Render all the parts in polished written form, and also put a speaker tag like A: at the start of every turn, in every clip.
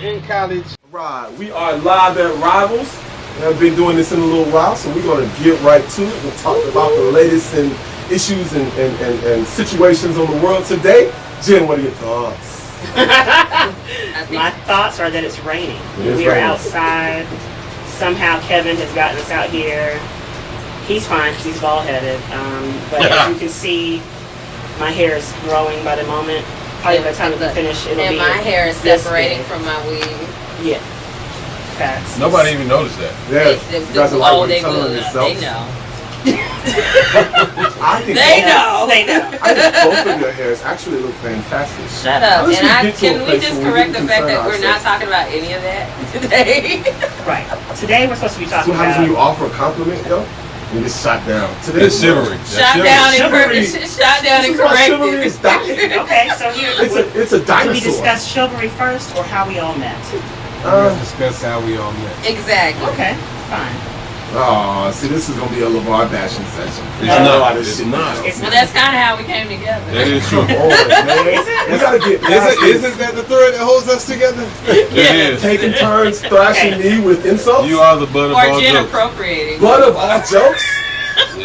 A: In college.
B: Right, we are live at Rivals. We have been doing this in a little while, so we're going to get right to it. We'll talk about the latest in issues and situations on the world today. Jen, what are your thoughts?
C: My thoughts are that it's raining. We are outside. Somehow Kevin has gotten us out here. He's fine because he's bald-headed. But as you can see, my hair is growing by the moment. Probably by the time we finish, it'll be.
D: And my hair is separating from my wig.
C: Yeah. Facts.
E: Nobody even noticed that.
B: Yeah.
D: They know.
B: I think
D: They know.
B: I think both of your hairs actually look fantastic.
D: Shut up. And can we just correct the fact that we're not
B: ourselves.
D: talking about any of that today?
C: Right. Today we're supposed to be talking
B: So how
C: about.
B: does when you offer a compliment, yo? You get shot down. Today
E: That's chivalry.
D: Shot down and
B: chivalry is
D: corrected.
B: dying.
C: Okay, so here.
B: It's a dinosaur.
C: Can we discuss chivalry first or how we all met?
A: Discuss how we all met.
D: Exactly.
C: Okay, fine.
B: Oh, see, this is gonna be a LeVar bashing session.
E: It's not. It's not.
D: Well, that's kind of how we came together.
E: That is true.
B: You gotta get past this.
A: Isn't that the thread that holds us together?
E: It is.
B: Taking turns thrashing me with insults.
E: You are the butt of
D: Or
E: all
D: Jen
E: jokes.
D: appropriating.
B: Butt of all jokes.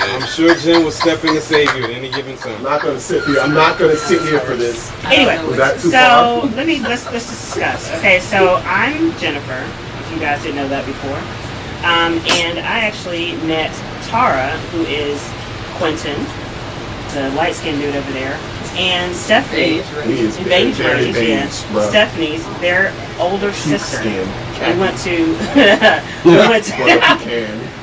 A: I'm sure Jen will step in and save you at any given time.
B: I'm not gonna sit here. I'm not gonna sit here for this.
C: Anyway,
B: Was that too far?
C: so let's discuss. Okay, so I'm Jennifer. If you guys didn't know that before, and I actually met Tara, who is Quentin, the light-skinned dude over there, and Stephanie.
B: He is
C: Beige
B: very
C: range,
B: beige,
C: yeah.
B: bro.
C: Stephanie's their older sister.
B: Skin.
C: We went to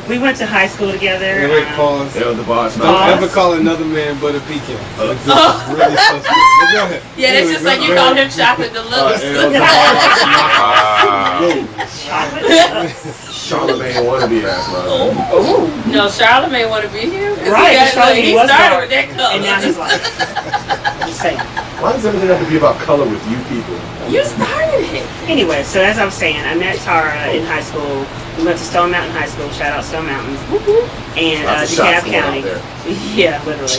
C: we went to high school together.
A: Wait, pause.
B: Hell, the boss.
A: Don't
C: Pause.
A: ever call another man but a pecan. It's just
D: Oh.
A: really suspect. But go ahead.
D: Yeah, that's just like you called him Chocolate Deluxe.
B: Charlemagne wannabe ass, man.
C: Oh,
D: No, Charlemagne want to be here.
C: right.
D: He started with that color.
C: and now he's like, I'm just saying.
B: Why does everything have to be about color with you people?
D: You started it.
C: Anyway, so as I was saying, I met Tara in high school. We went to Stone Mountain High School. Shout out Stone Mountain. And
B: Lots of shots
C: DeKalb
B: going out
C: County.
B: there.
C: Yeah, literally.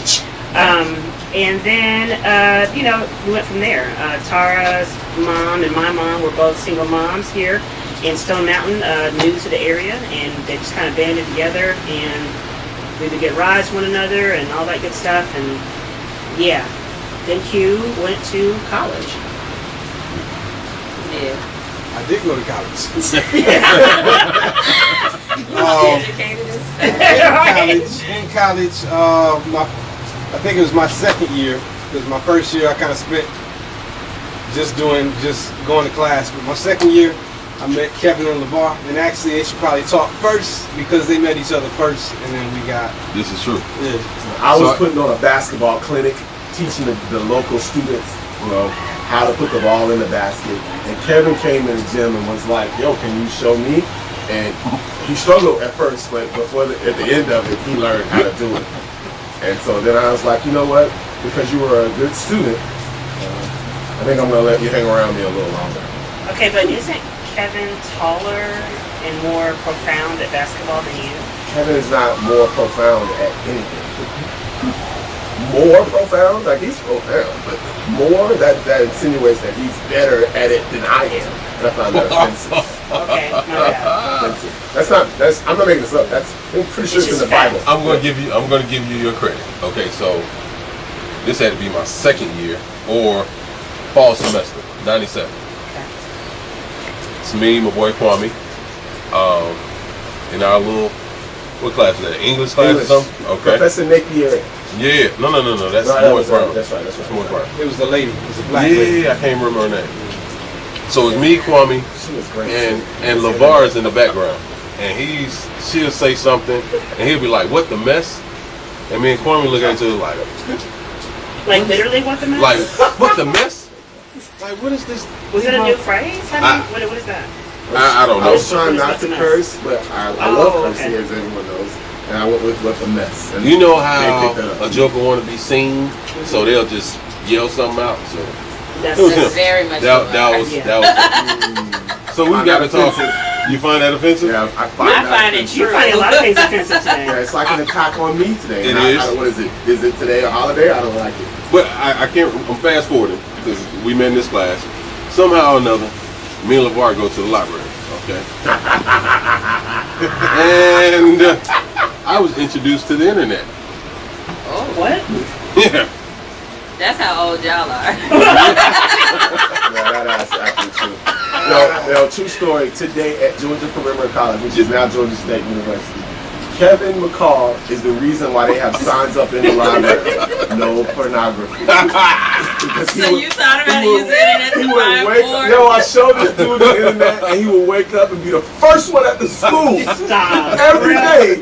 C: And then, we went from there. Tara's mom and my mom were both single moms here in Stone Mountain, new to the area, and they just kind of banded together, and we would get rides to one another and all that good stuff. And yeah, then Hugh went to college.
D: Yeah.
A: I did go to college.
D: Educated us.
A: In college, I think it was my second year. Because my first year I kind of spent just going to class. But my second year, I met Kevin and LeVar, and actually they should probably talk first because they met each other first, and then we got.
E: This is true.
A: Yeah.
B: I was putting on a basketball clinic, teaching the local students, how to put the ball in the basket. And Kevin came in the gym and was like, "Yo, can you show me?" And he struggled at first, but at the end of it, he learned how to do it. And so then I was like, you know what? Because you were a good student, I think I'm gonna let you hang around me a little longer.
C: Okay, but isn't Kevin taller and more profound at basketball than you?
B: Kevin is not more profound at anything. More profound? Like, he's profound, but more, that insinuates that he's better at it than I am. And I find that offensive.
C: Okay, my bad.
B: I'm not making this up. I'm pretty sure it's in the Bible.
E: I'm going to give you your credit. Okay, so this had to be my second year or fall semester, 97.
C: Okay.
E: It's me, my boy Kwame, in our little, what class is that? English class or something? Okay.
B: Professor Napier.
E: Yeah, no, that's Morris Brown.
B: That's right.
E: Morris Brown.
A: It was the lady. It was a black lady.
E: Yeah, I can't remember her name. So it's me, Kwame,
B: She was great.
E: and LeVar is in the background, and she'll say something, and he'll be like, "What the mess?" And me and Kwame look at each other like
C: Literally what the mess?
E: like, "What the mess?"
A: Like, what is this?
C: Was it a new phrase? What is that?
E: I don't
B: I
E: know.
B: was trying not to curse, but I love cursing,
C: okay.
B: as everyone knows. And I went with what the mess. And
E: You know
B: they
E: how
B: picked that up.
E: a joker want to be seen, so they'll just yell something out. So
C: That's
E: it was
D: That's
E: him.
D: very much.
E: That
D: alive.
E: was
C: Yeah.
E: that was. So we
B: Find
E: got
B: that
E: to talk.
B: offensive.
E: You find that offensive?
B: Yeah, I find
D: I
B: that
D: find it
B: offensive.
C: You're finding a lot of things offensive today.
B: Yeah, it's like an attack on me today.
E: It
B: And
E: is.
B: What is it? Is it today a holiday? I don't like it.
E: But I can't. I'm fast forwarding because we met in this class. Somehow or another, me and LeVar go to the library. Okay. And I was introduced to the internet.
D: Oh,
C: What?
E: Yeah.
D: that's how old y'all are.
B: Yeah, that's actually true. No, true story. Today at Georgia Perimeter College, which is now Georgia State University, Kevin McCall is the reason why they have signs up in the library. No pornography. Because
D: So you taught him how to use the internet
B: he
D: to
B: would
D: find
B: wake up.
D: porn?
B: Yo, I showed this dude the internet, and he would wake up and be the first one at the school
C: Stop.
B: every day.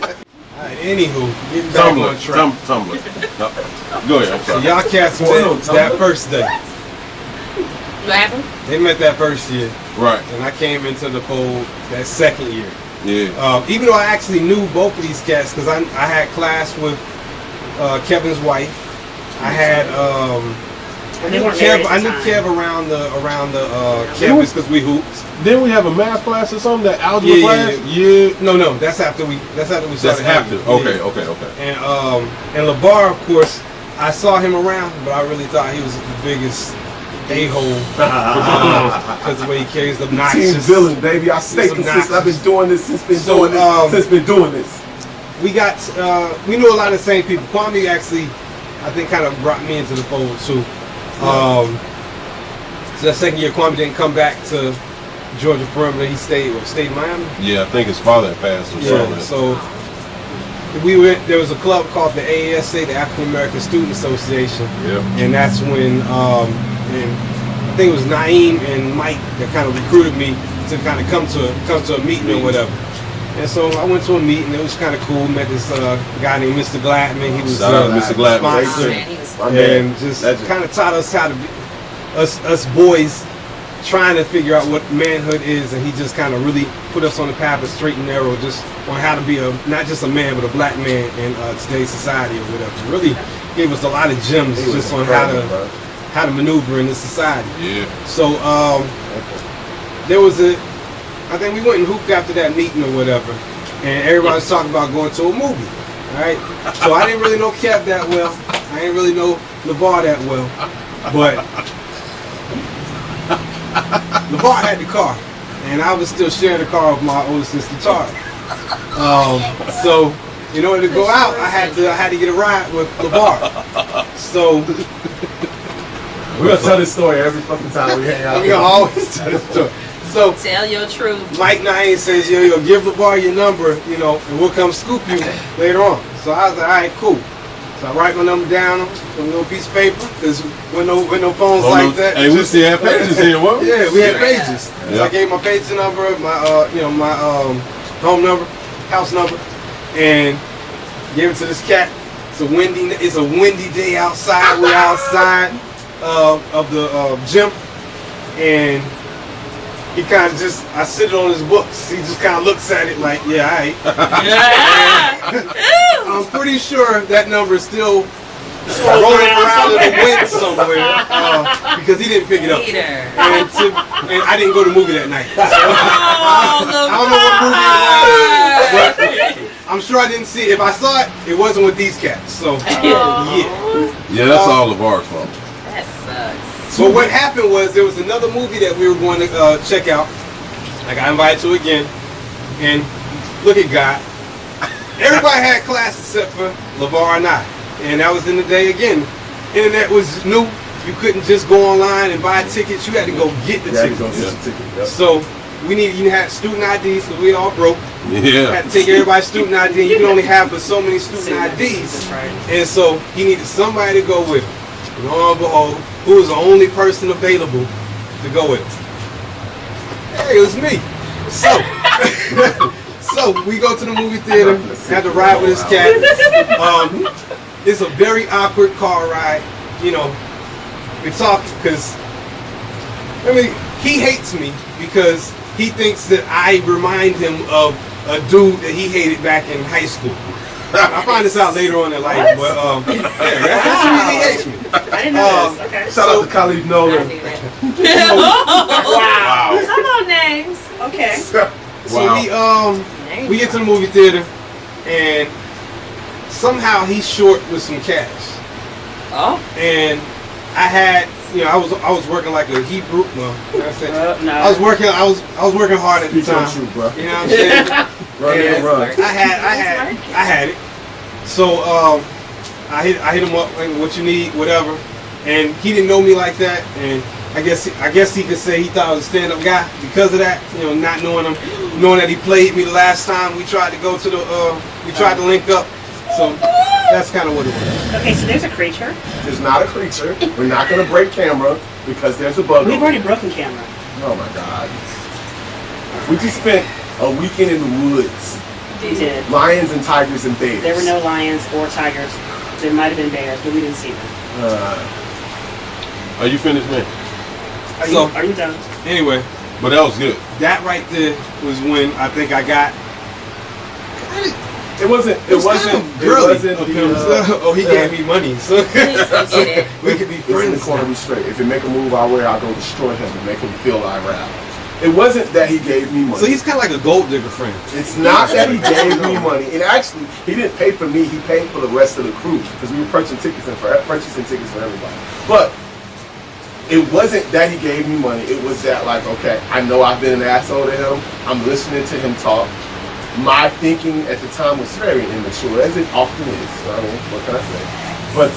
A: Alright, anywho, getting back on track.
E: Tumblr. No. Go ahead. I'm
A: So
E: sorry.
A: y'all cats
B: Hold on,
A: met that first day.
D: What happened?
A: They met that first year,
E: Right.
A: and I came into the fold that second year.
E: Yeah.
A: Even though I actually knew both of these cats, because I had class with Kevin's wife. I had
C: They weren't married at
A: I
C: the
A: knew
C: time.
A: Kev around the campus because we hooped.
E: Didn't we have a math class or something? That algebra
A: Yeah,
E: class?
A: yeah. No, that's after we started.
E: That's after.
A: having it.
E: Okay.
A: Yeah. And LeVar, of course, I saw him around, but I really thought he was the biggest a-hole because the way he carries the
B: Team
A: obnoxious.
B: villain, baby. I stay consistent. I've been doing this since been doing this.
A: We got we knew a lot of the same people. Kwame actually, I think, kind of brought me into the fold too. So that second year, Kwame didn't come back to Georgia Perimeter. He stayed in Miami.
E: Yeah, I think his father had passed or something.
A: So we went. There was a club called the AASA, the African American Student Association.
E: Yeah.
A: And that's when and I think it was Naeem and Mike that kind of recruited me to kind of come to a meeting or whatever. And so I went to a meeting. It was kind of cool. Met this guy named Mr. Gladman. He was
E: Shout out Mr. Gladman.
A: sponsor,
D: Man, he was
A: and just kind of taught us how to be us boys trying to figure out what manhood is, and he just kind of really put us on the path of straight and narrow, just on how to be not just a man, but a black man in today's society or whatever. Really gave us a lot of gems just on how to maneuver in this society.
E: Yeah.
A: So there was I think we went and hooped after that meeting or whatever, and everybody was talking about going to a movie. All right, so I didn't really know Kev that well. I didn't really know LeVar that well, but LeVar had the car, and I was still sharing the car with my older sister Tara. So in order to go out, I had to get a ride with LeVar. So
B: We're gonna tell this story every fucking time we hang out.
A: we always tell the story. So
D: Tell your truth.
A: Mike Naeem says, yo, give LeVar your number, and we'll come scoop you later on. So I was like, all right, cool. So I write my number down on a little piece of paper, because with no phones like that.
E: Hey, we still have pages here, what?
A: Yeah, we had pages. So
E: Yeah.
A: I gave my page number, my home number, house number, and gave it to this cat. It's a windy day outside. We're outside of the gym, and he kind of I sit on his books. He just kind of looks at it like, yeah, all right. I'm pretty sure that number is still rolling around in the wind somewhere because he didn't pick it up.
D: Peter.
A: And I didn't go to the movie that night. So,
D: Oh,
A: I don't know what movie it was, but I'm sure I didn't see it. If I saw it, it wasn't with these cats. So, yeah.
E: Yeah, that's all LeVar's fault.
D: That sucks.
A: So what happened was there was another movie that we were going to check out. I got invited to again, and look at God. Everybody had class except for LeVar and I, and that was in the day again. Internet was new. You couldn't just go online and buy tickets. You had to go get the tickets. So you had student IDs because we all broke.
E: Yeah.
A: Had to take everybody's student ID, and you can only have but so many student IDs. And so he needed somebody to go with him. Lo and behold, who was the only person available to go with him? Hey, it was me. So, so we go to the movie theater, had to ride with this cat. It's a very awkward car ride. We talk because, he hates me because he thinks that I remind him of a dude that he hated back in high school. I find this out later on in life, but that's the reason he hates me.
C: I didn't know this. Okay.
B: Shout out to Khalid
D: I
B: Nolan.
D: knew that.
C: Wow.
D: Come on, names.
C: Okay.
A: So we get to the movie theater, and somehow he's short with some cash.
D: Oh.
A: and I had, I was working like a Hebrew. No, I said,
C: No.
A: I was working hard at the
B: Speak your
A: time.
B: truth, bro.
A: You know what I'm saying?
B: Run
A: Yeah.
B: and run.
A: I had it. So I hit him up like, what you need, whatever, and he didn't know me like that, and I guess he could say he thought I was a stand-up guy because of that. Not knowing him, knowing that he played me the last time we tried to go to we tried to link up. So that's kind of what it was.
C: Okay, so there's a creature.
B: There's not a creature. We're not going to break camera because there's a bug.
C: We've already broken camera.
B: Oh my God. We just spent a weekend in the woods.
C: We did.
B: Lions and tigers and bears.
C: There were no lions or tigers. There might have been bears, but we didn't see them.
E: Are you finished, man?
C: Are you done?
A: Anyway,
E: But that was good.
A: that right there was when I think I got.
B: It wasn't
A: Girly
B: of
A: of him. Oh, he gave me money, so we could be
B: It's in the
A: friends.
B: corner
A: now.
B: be straight. If you make a move our way, I'll go destroy him and make him feel I rap. It wasn't that he gave me money.
A: So he's kind of like a gold digger friend.
B: It's not that he gave me money. And actually, he didn't pay for me. He paid for the rest of the crew because we were purchasing tickets for everybody. But it wasn't that he gave me money. It was that, like, okay, I know I've been an asshole to him. I'm listening to him talk. My thinking at the time was very immature, as it often is. I mean, what can I say? But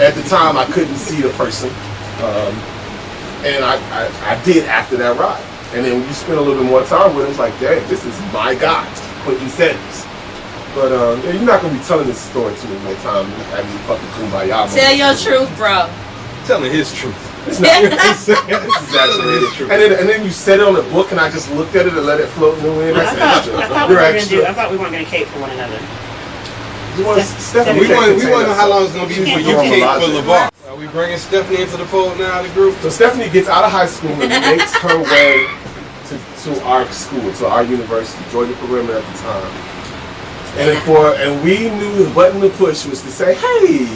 B: at the time, I couldn't see the person. And I did after that ride. And then when you spend a little bit more time with him, it's like, dang, this is my guy, Quentin Sanders. But yeah, you're not going to be telling this story to me one time having you fucking kumbaya.
D: Tell your truth, bro.
A: Telling his truth.
B: It's not. This is actually his truth. And then you set it on the book, and I just looked at it and let it float in the wind.
C: I thought we weren't going to cape for one another.
B: Stephanie,
A: We want to know how long it's going to be before you
B: Normal
A: came
B: logic.
A: for LeVar. Are we bringing Stephanie into the fold now, the group?
B: So Stephanie gets out of high school and makes her way to our school, to our university, Georgia Perimeter at the time. And we knew the button to push was to say, "Hey,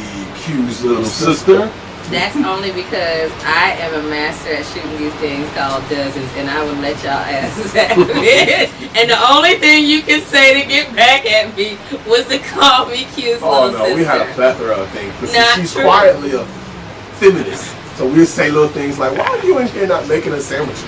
B: Q's little sister."
D: That's only because I am a master at shooting these things called dozens, and I would let y'all asses have it. And the only thing you can say to get back at me was to call me Q's
B: Oh
D: little
B: no,
D: sister.
B: we had a plethora of things. But
D: Not
B: she's
D: true.
B: quietly a feminist, so we'd say little things like, "Why are you in here not making us sandwiches?"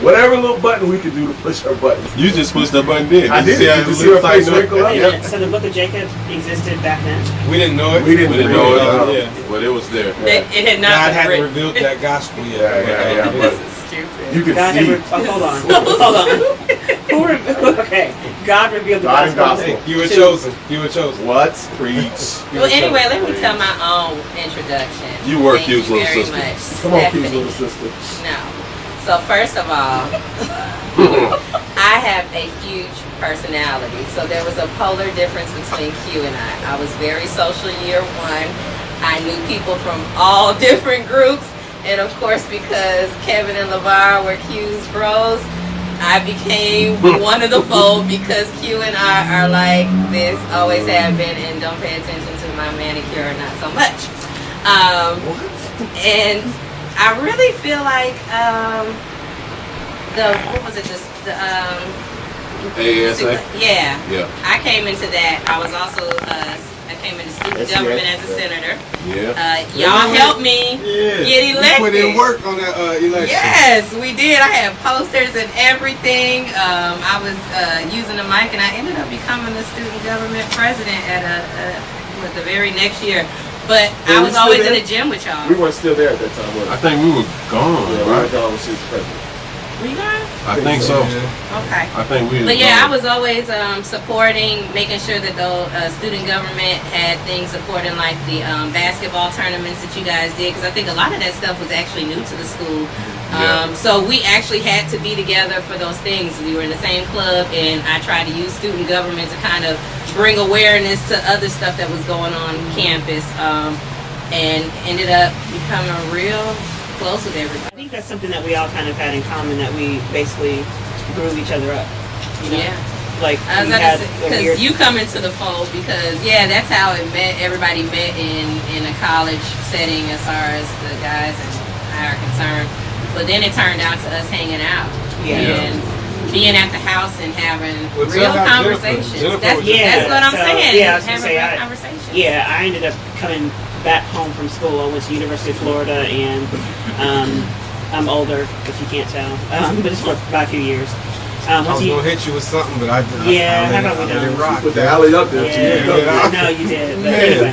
B: Whatever little button we could do to push her buttons.
E: You just pushed that button then.
B: I did.
E: See how
B: Did you
E: it
B: see her
E: looks
B: face
E: like
B: wrinkle up?
C: Wait a
B: Yep.
C: minute, so the Book of Jacob existed back then?
A: We didn't know it.
B: We didn't
E: We didn't know it,
A: Yeah.
E: but it was there.
D: It had
A: God
D: not been
A: hadn't
D: written.
A: revealed that gospel yet.
B: Yeah.
D: This
B: But
D: is stupid.
B: you could
C: God
B: see.
C: never. Oh, hold on. Okay. God revealed the
B: God and
C: gospel.
B: gospel.
A: Hey, you were chosen. You were chosen.
B: What? Preach.
A: You
D: Well,
A: were
D: anyway,
A: chosen.
D: let me tell my own introduction.
E: You were
D: Thank
E: Q's
D: you
E: little
D: very
E: sister.
D: much,
B: Come on, Q's
D: Stephanie.
B: little sister.
D: No. So first of all, I have a huge personality. So there was a polar difference between Q and I. I was very social year one. I knew people from all different groups. And of course, because Kevin and LeVar were Q's bros, I became one of the fold because Q and I are like this, always have been, and don't pay attention to my manicure, not so much. And I really feel like
E: ASA?
D: Yeah.
E: Yeah.
D: I came into that. I was also I came into student
B: Yes,
D: government
B: yes.
D: as a senator.
E: Yeah.
D: Y'all helped me
A: Yeah.
D: get
A: You
D: elected.
A: put in work on that election.
D: Yes, we did. I had posters and everything. I was using the mic, and I ended up becoming the student government president at the very next year. But
B: Were
D: I
B: we
D: was
B: still
D: always
B: there?
D: in the gym with y'all.
B: We weren't still there at that time, were we?
E: I think we were gone,
B: Yeah, we were
E: right?
B: gone when she was president.
D: Were you guys?
E: I think so.
D: Okay.
E: I think we was
D: But yeah, I
E: gone.
D: was always supporting, making sure that the student government had things supporting like the basketball tournaments that you guys did, because I think a lot of that stuff was actually new to the school.
E: Yeah.
D: So we actually had to be together for those things. We were in the same club, and I tried to use student government to kind of bring awareness to other stuff that was going on campus, and ended up becoming real close with everybody.
C: I think that's something that we all kind of had in common, that we basically grew each other up. You know?
D: Yeah.
C: Like,
D: I was
C: we
D: about
C: had
D: to say,
C: a weird...
D: because you come into the fold, because that's how it met. Everybody met in a college setting as far as the guys and I are concerned. But then it turned out to us hanging out and being at the house and having
A: Well,
D: real
A: tell how
D: conversations.
A: Jennifer
D: that's
A: was
C: just-
D: that's what I'm
C: so,
D: saying.
C: yeah, I was gonna
D: having
C: say,
D: real conversations.
C: Yeah, I ended up coming back home from school. I went to University of Florida, and I'm older, if you can't tell, but it's by a few years.
A: I was gonna hit you with something, but I didn't.
C: How about we don't?
A: Rock.
B: Put the alley up there.
C: Yeah, no, you did. But anyway.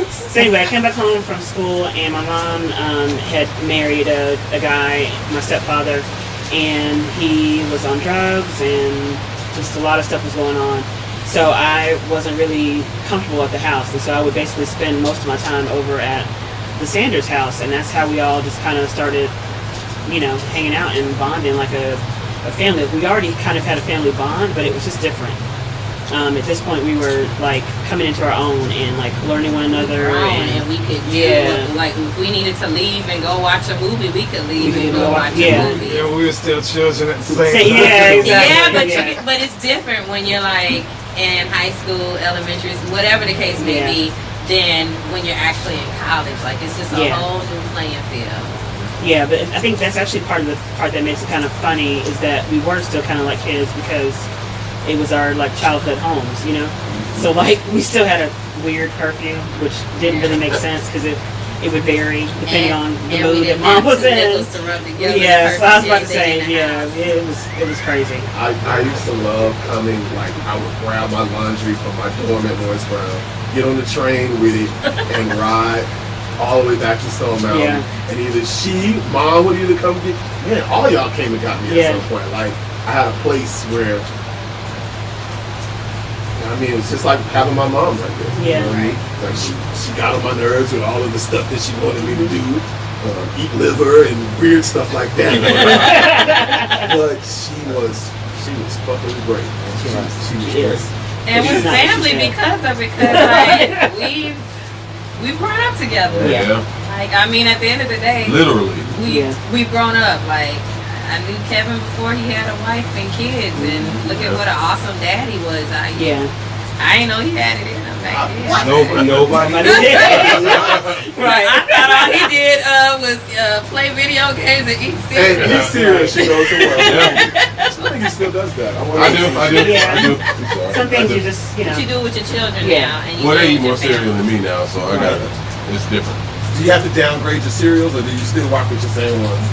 C: So anyway, I came back home from school, and my mom had married a guy, my stepfather, and he was on drugs, and just a lot of stuff was going on. So I wasn't really comfortable at the house, and so I would basically spend most of my time over at the Sanders house, and that's how we all just kind of started, hanging out and bonding like a family. We already kind of had a family bond, but it was just different. At this point, we were like coming into our own and like learning one another.
D: And we could like if we needed to leave and go watch a movie, we could leave and go watch a movie.
A: Yeah, we were still children at the same time.
C: Yeah, exactly.
D: Yeah, but it's different when you're like in high school, elementary, whatever the case may be, than when you're actually in college. Like it's just a whole new playing field.
C: Yeah, but I think that's actually part that makes it kind of funny is that we were still kind of like kids because it was our like childhood homes, So like we still had a weird curfew, which didn't really make sense because it would vary depending on the mood that mom was in. Yeah, so I was about to say, it was crazy.
B: I used to love coming, like I would grab my laundry from my dorm at Morris Brown, get on the train with it, and ride all the way back to Stone Mountain.
C: Yeah.
B: And either mom would either come get, man, all y'all came and got me at some point. Like I had a place where, it's just like having my mom right there.
C: Yeah.
B: You know what I mean? Like she got on my nerves with all of the stuff that she wanted me to do, eat liver and weird stuff like that. But she was fucking great. She was great.
D: And we're family because of it, because like we've grown up together.
E: Yeah.
D: Like at the end of the day,
E: literally,
D: we've grown up. Like I knew Kevin before he had a wife and kids, and look at what an awesome dad he was. I didn't know he had it in him back then.
A: Nobody
C: did.
D: Right. I thought all he did was play video games and eat cereal.
B: And eat cereal, she goes to work. I think he still does that.
E: I do.
C: Some things you just,
D: What you do with your children now? And you
E: they eat
D: with
E: more
D: your
E: cereal than me now, so I got it. It's different.
B: Do you have to downgrade your cereals, or do you still rock with your same ones?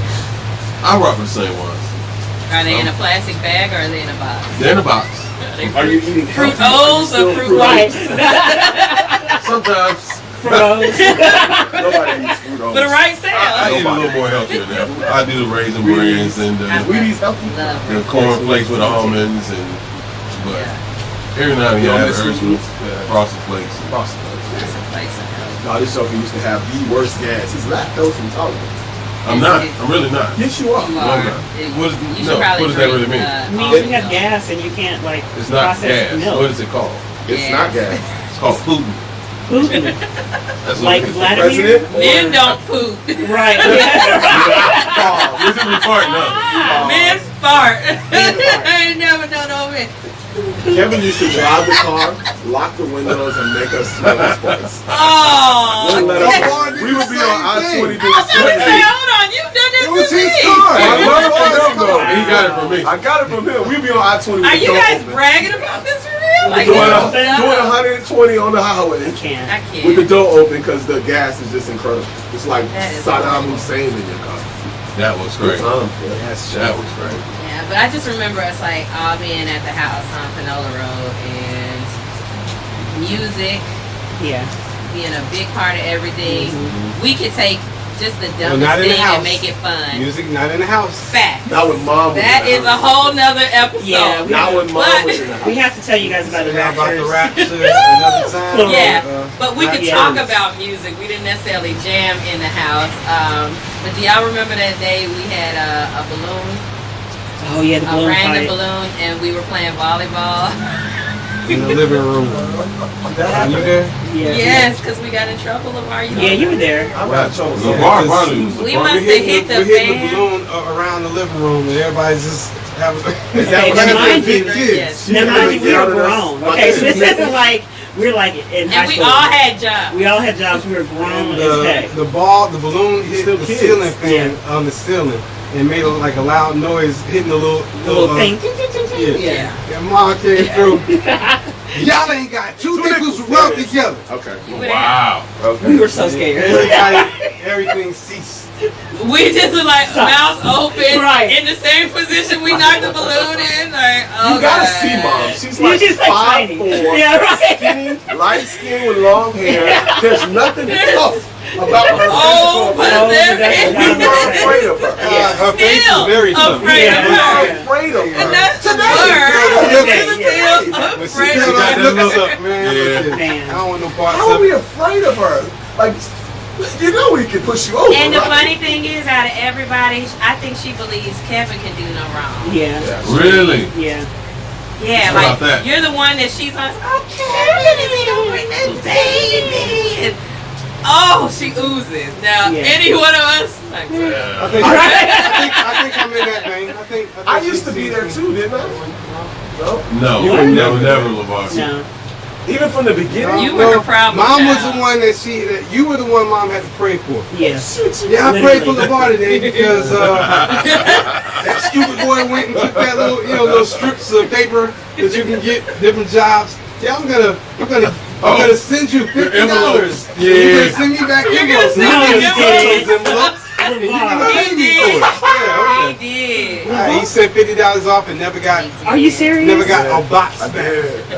E: I rock with the same ones.
D: Are they in a plastic bag or are they in a box?
E: They're in a box.
B: Are you eating
D: Fruit O's or Fruit Loops?
E: Sometimes.
B: Nobody eats Fruit O's.
D: For the right sale.
E: I eat a little more healthier now. I do the raisin brands and
B: Wheaties healthy.
E: the corn flakes with almonds but every now and then I have herbs with frosted flakes.
B: No, this joker used to have the worst gas. He's lactose intolerant.
E: I'm not. I'm really not.
B: Yes, you are.
E: No, I'm not. What does that really mean?
C: It means you have gas and you can't like
E: It's not
C: process
E: gas.
C: milk.
E: What is it called?
B: It's not gas.
E: It's called Putin.
C: Putin.
E: That's
C: Like
E: what it is.
C: Vladimir?
D: Men don't poop.
C: Right.
E: This is me farting up.
D: Men fart. I ain't never done no men.
B: Kevin used to drive the car, lock the windows, and make us smell his farts.
D: Oh.
B: We would be on I-20 doing
D: Say, hold on, you've done this
A: It was
D: to
A: his
D: me.
A: car.
B: I love him though.
E: He got it from me.
B: I got it from him. We'd be on I-20 with
D: Are
B: the
D: you
B: door
D: guys
B: open.
D: bragging about this for real? Like,
B: Doing
D: this is
B: 120 on the highway
C: You can't.
D: I can't.
B: with the door open because the gas is just incredible. It's like
D: That is
B: Saddam Hussein in your car.
E: That was great. That was great.
D: Yeah, but I just remember us like all being at the house on Panola Road and music
C: Yeah.
D: being a big part of everything. We could take just the
A: Well,
D: dumbest
A: not in the
D: thing
A: house.
D: and make it fun.
A: Music not in the house.
D: Fact.
B: Not with mom.
D: That is a whole nother episode.
C: Yeah,
B: Not when mom
D: But-
B: was in the
C: We
B: house.
C: have to tell you guys about the
A: About the
C: Raptors.
A: Raptors another time.
D: Yeah, but we could
C: Yeah.
D: talk about music. We didn't necessarily jam in the house. But do y'all remember that day we had a balloon,
C: Oh yeah, the
D: a
C: balloon
D: random
C: fight.
D: balloon, and we were playing volleyball?
A: In the living room. Are you there?
C: Yeah.
D: Yes, because we got in trouble. Are you?
C: Yeah, you were there.
B: I'm not trouble.
E: LeVar probably was
D: We
E: LeVar.
D: must have hit the
A: We're hitting the
D: fan.
A: balloon around the living room, and everybody's just having.
B: Is that
C: Okay,
B: what
C: now
B: you
C: mind
B: did?
C: you-
B: Kids.
D: Yes.
C: Now mind you, we
B: Get out
C: were
B: of this.
C: grown. Okay, so this isn't like we're like in high
D: And we
C: school.
D: all had jobs.
C: We all had jobs. We were grown
A: And
C: as heck.
A: the balloon hit
B: Still
A: the
B: kids.
A: ceiling fan on the ceiling and made like a loud noise hitting the little
C: The little thing.
A: Yeah.
D: Yeah.
A: Yeah, mom came through. Y'all ain't got two nickels rubbed together.
B: Okay.
E: Wow.
B: Okay.
C: We were so scared.
A: Everything ceased.
D: We just were like mouth open,
C: Right.
D: in the same position we knocked the balloon in. Like, oh
B: You gotta
D: God.
B: see mom. She's like
C: She's like
B: 5'4",
C: tiny. Yeah, right.
B: skinny, light skin with long hair. There's nothing tough about her
D: Oh,
B: physical
D: but
B: appearance.
D: there
B: We were afraid of her.
A: Her face is
D: Still
A: very tough.
D: afraid of
B: We were
D: her.
B: afraid of her.
D: And that's the
A: Yeah.
D: word. Still
A: But she
D: afraid
A: got
D: of
A: that
D: her.
A: looks up, man.
E: Yeah.
C: Man.
A: I don't want no parts
B: How are
A: of
B: we
A: it.
B: afraid of her? Like, you know we can push you over.
D: And the
B: right?
D: funny thing is, out of everybody, I think she believes Kevin can do no wrong.
C: Yeah.
E: Really?
C: Yeah.
D: Yeah,
E: How
D: like
E: about that?
D: you're the one that she's like, oh, Kevin is gonna bring that baby. And, oh, she oozes. Now,
C: Yeah.
D: any one of us, like,
A: I think I'm in that vein. I think
B: I used to be there too, didn't I? No.
E: No, never, LeVar.
C: No.
B: Even from the beginning.
D: You were the problem
A: Mom was
D: child.
A: the one that you were the one Mom had to pray for.
C: Yes.
A: Yeah, I prayed for LeVar today because that stupid boy went and took that little strips of paper that you can get different jobs. Yeah, I'm gonna send you $50.
E: envelopes.
A: You're
E: Yeah.
A: gonna send me back
D: You're gonna
A: envelopes.
D: send
A: I'm
C: me
A: gonna
C: envelopes.
A: those envelopes. And you're gonna pay
D: He
A: me
D: did.
A: for it. Yeah, okay.
D: He did.
A: He sent $50 off and never got
C: Are you serious?
A: a box
B: I
A: back.
B: did.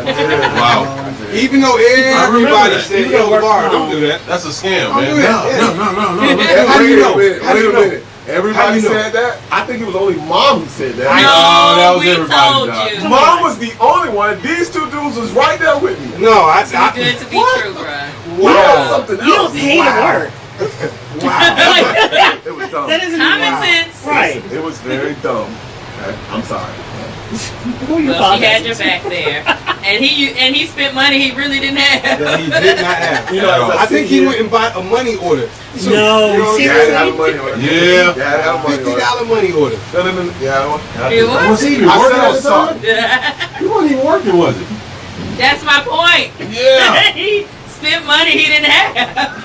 E: Wow.
A: Even though everybody
E: that.
A: said,
C: You
A: "Yo,
C: don't work
A: LeVar,
C: from
A: don't
C: home.
A: do that."
E: That's a scam,
A: Don't do
E: man.
A: that. Yeah.
B: No.
A: How do you know?
B: Wait
A: How do you
B: a
A: know?
B: minute. Everybody
A: you know?
B: said that. I think it was only Mom who said that.
E: No, that was
D: we
E: everybody's
D: told
E: job.
D: you.
B: Mom was the only one. These two dudes was right there with me.
A: No, I
D: Too good to be
B: What?
D: true, bruh.
B: Wow. Something
C: You
B: else.
C: don't pay
A: Wow.
C: to work.
A: wow.
B: It was dumb.
C: That isn't
D: Common
A: Wow.
D: sense.
C: right.
B: It was very dumb. Okay? I'm sorry.
C: Who you
D: Well, she had your back there, and he spent money he really didn't have.
A: That he did not have.
B: You know, as
A: I think he
B: sit
A: went and bought a money order.
C: No,
A: You know,
B: here,
C: seriously?
B: Dad had a money order.
E: Yeah.
B: Dad had a money order.
A: $50 money order.
B: No. Yeah.
D: It was.
E: Was he even
B: I
E: working
B: said
E: at the time?
B: sorry.
E: He wasn't even working, was he?
D: That's my point.
E: Yeah.
D: He spent money he didn't have.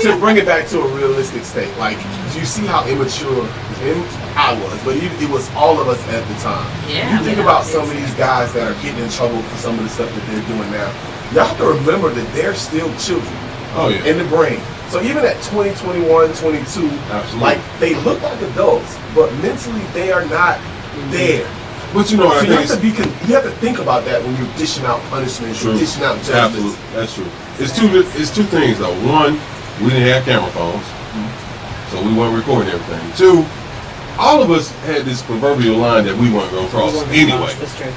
B: To bring it back to a realistic state, like, do you see how immature I was? But it was all of us at the time.
D: Yeah,
B: You think
D: we
B: about
D: all
B: some of
D: did.
B: these guys that are getting in trouble for some of the stuff that they're doing now. You have to remember that they're still children
E: Oh, yeah.
B: in the brain. So even at 20, 21, 22,
E: Absolutely.
B: like, they look like adults, but mentally they are not there.
E: But you know what
B: So
E: I
B: you
E: think?
B: you have to think about that when you're dishing out punishments, you're
E: True.
B: dishing out judgments.
E: Absolutely. That's true. It's two things though. One, we didn't have camera phones, so we weren't recording everything. Two, all of us had this proverbial line that we weren't gonna cross anyway.
C: That's true.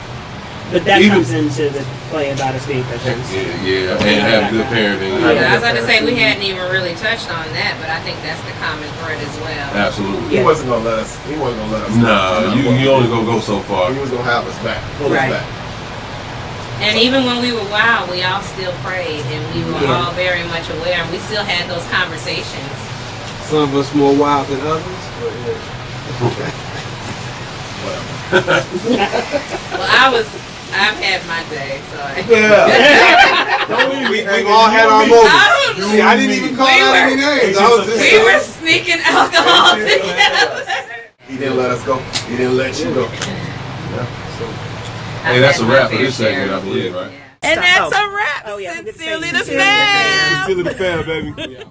C: But that
E: Even-
C: comes into the play about us being Christians.
E: Yeah, and have good parenting.
D: Yeah, I was about to say we hadn't even really touched on that, but I think that's the common thread as well.
E: Absolutely.
B: He wasn't gonna let us. He wasn't gonna let us.
E: Nah, you only gonna go so far.
B: He was gonna have us back. Pull
C: Right.
B: us back.
D: And even when we were wild, we all still prayed, and we were
C: Yeah.
D: all very much aware, and we still had those conversations.
A: Some of us more wild than others. But
D: Well, I've had my day, so
B: Yeah.
A: We've all had our
D: I
A: moments.
D: don't-
A: See, I didn't even call
D: We
A: out
D: were-
A: any names. I was just
D: we were sneaking alcohol together.
B: He didn't let us go. He didn't let you go.
E: Hey, that's a wrap for this segment, I believe, right?
D: And
C: Stop.
D: that's a wrap.
C: Oh, yeah, we could say
D: Sincerely the
C: sincerely the
D: fam.
A: Sincerely the fan, baby.